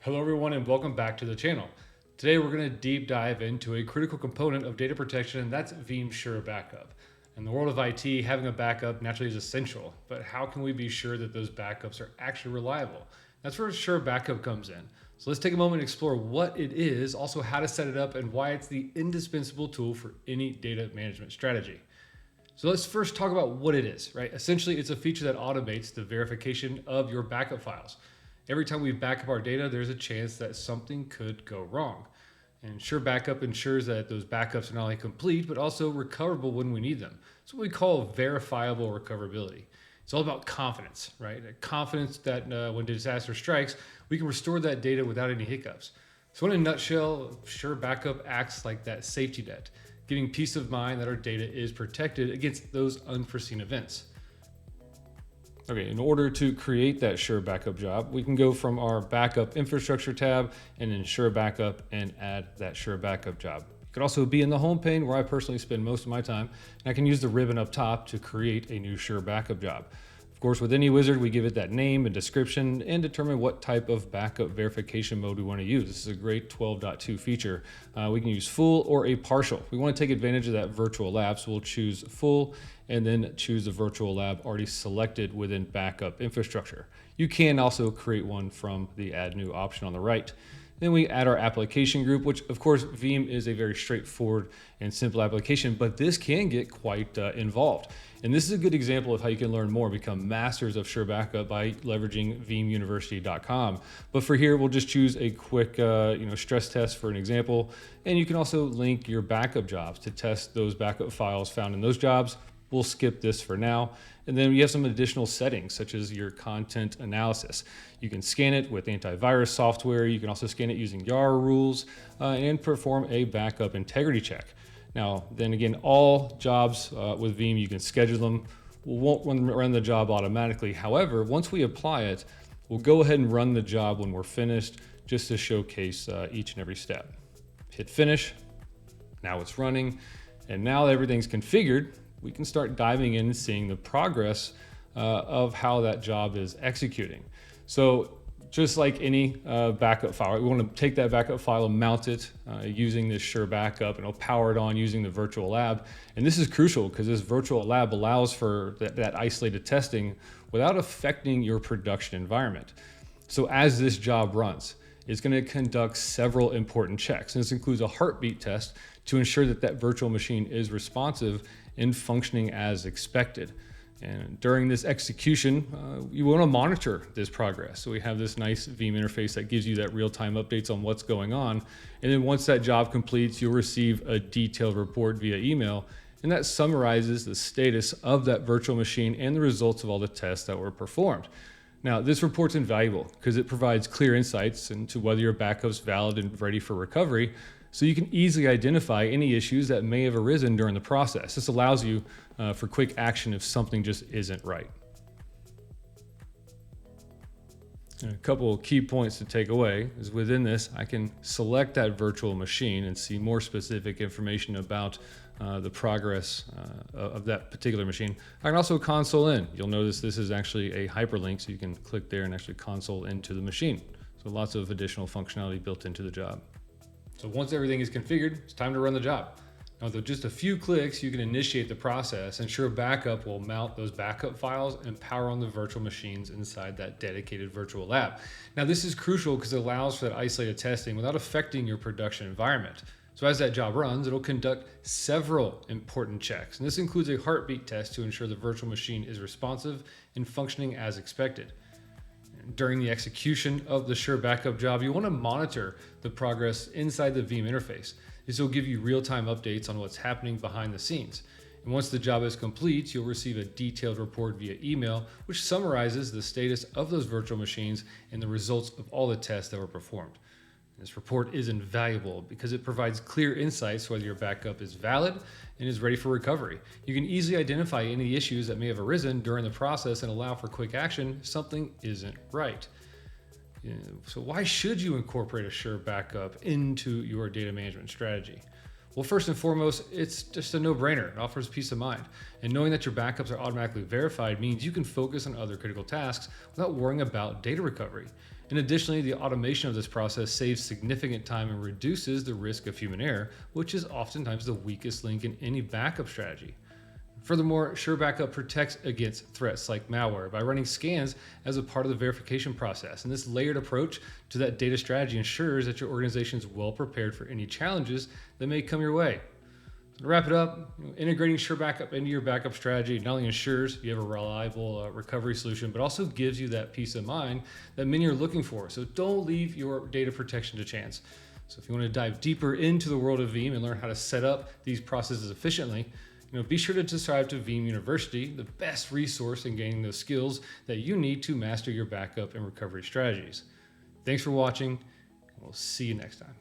Hello everyone and welcome back to the channel. Today we're going to deep dive into a critical component of data protection, and that's Veeam SureBackup. In the world of IT, having a backup naturally is essential, but how can we be sure that those backups are actually reliable? That's where SureBackup comes in. So let's take a moment and explore what it is, also how to set it up, and why it's the indispensable tool for any data management strategy. So let's first talk about what it is, right? Essentially, it's a feature that automates the verification of your backup files. Every time we back up our data, there's a chance that something could go wrong. And SureBackup ensures that those backups are not only complete, but also recoverable when we need them. It's what we call verifiable recoverability. It's all about confidence, right? Confidence that when disaster strikes, we can restore that data without any hiccups. So in a nutshell, SureBackup acts like that safety net, giving peace of mind that our data is protected against those unforeseen events. Okay, in order to create that SureBackup job, we can go from our backup infrastructure tab and then SureBackup and add that SureBackup job. It could also be in the home pane where I personally spend most of my time, and I can use the ribbon up top to create a new SureBackup job. Of course, with any wizard, we give it that name and description and determine what type of backup verification mode we want to use. This is a great 12.2 feature. We can use full or a partial. We want to take advantage of that virtual lab, so we'll choose full and then choose the virtual lab already selected within backup infrastructure. You can also create one from the add new option on the right. Then we add our application group, which of course Veeam is a very straightforward and simple application, but this can get quite involved. And this is a good example of how you can learn more, become masters of SureBackup by leveraging veeamuniversity.com. But for here, we'll just choose a quick stress test for an example. And you can also link your backup jobs to test those backup files found in those jobs. We'll skip this for now. And then we have some additional settings, such as your content analysis. You can scan it with antivirus software. You can also scan it using YAR rules and perform a backup integrity check. Now, then again, all jobs with Veeam, you can schedule them. We won't run the job automatically. However, once we apply it, we'll go ahead and run the job when we're finished, just to showcase each and every step. Hit finish. Now it's running. And now that everything's configured, we can start diving in and seeing the progress of how that job is executing. So just like any backup file, we want to take that backup file and mount it using this SureBackup, and it'll power it on using the virtual lab. And this is crucial because this virtual lab allows for that isolated testing without affecting your production environment. So as this job runs, it's going to conduct several important checks. And this includes a heartbeat test to ensure that that virtual machine is responsive and functioning as expected. And during this execution, you want to monitor this progress. So we have this nice Veeam interface that gives you that real-time updates on what's going on. And then once that job completes, you'll receive a detailed report via email. And that summarizes the status of that virtual machine and the results of all the tests that were performed. Now, this report's invaluable because it provides clear insights into whether your backup's valid and ready for recovery, so you can easily identify any issues that may have arisen during the process. This allows you for quick action if something just isn't right. And a couple of key points to take away is within this, I can select that virtual machine and see more specific information about the progress of that particular machine. I can also console in. You'll notice this is actually a hyperlink, so you can click there and actually console into the machine. So lots of additional functionality built into the job. So once everything is configured, it's time to run the job. Now, with just a few clicks, you can initiate the process, and SureBackup will mount those backup files and power on the virtual machines inside that dedicated virtual lab. Now, this is crucial because it allows for that isolated testing without affecting your production environment. So as that job runs, it'll conduct several important checks. And this includes a heartbeat test to ensure the virtual machine is responsive and functioning as expected. During the execution of the SureBackup job, you want to monitor the progress inside the Veeam interface. This will give you real-time updates on what's happening behind the scenes. And once the job is complete, you'll receive a detailed report via email, which summarizes the status of those virtual machines and the results of all the tests that were performed. This report is invaluable because it provides clear insights whether your backup is valid and is ready for recovery. You can easily identify any issues that may have arisen during the process and allow for quick action if something isn't right. So why should you incorporate a SureBackup into your data management strategy? Well, first and foremost, it's just a no-brainer. It offers peace of mind. And knowing that your backups are automatically verified means you can focus on other critical tasks without worrying about data recovery. And additionally, the automation of this process saves significant time and reduces the risk of human error, which is oftentimes the weakest link in any backup strategy. Furthermore, SureBackup protects against threats like malware by running scans as a part of the verification process. And this layered approach to that data strategy ensures that your organization is well prepared for any challenges that may come your way. So to wrap it up, integrating SureBackup into your backup strategy not only ensures you have a reliable recovery solution, but also gives you that peace of mind that many are looking for. So don't leave your data protection to chance. So if you want to dive deeper into the world of Veeam and learn how to set up these processes efficiently, be sure to subscribe to Veeam University, the best resource in gaining those skills that you need to master your backup and recovery strategies. Thanks for watching, and we'll see you next time.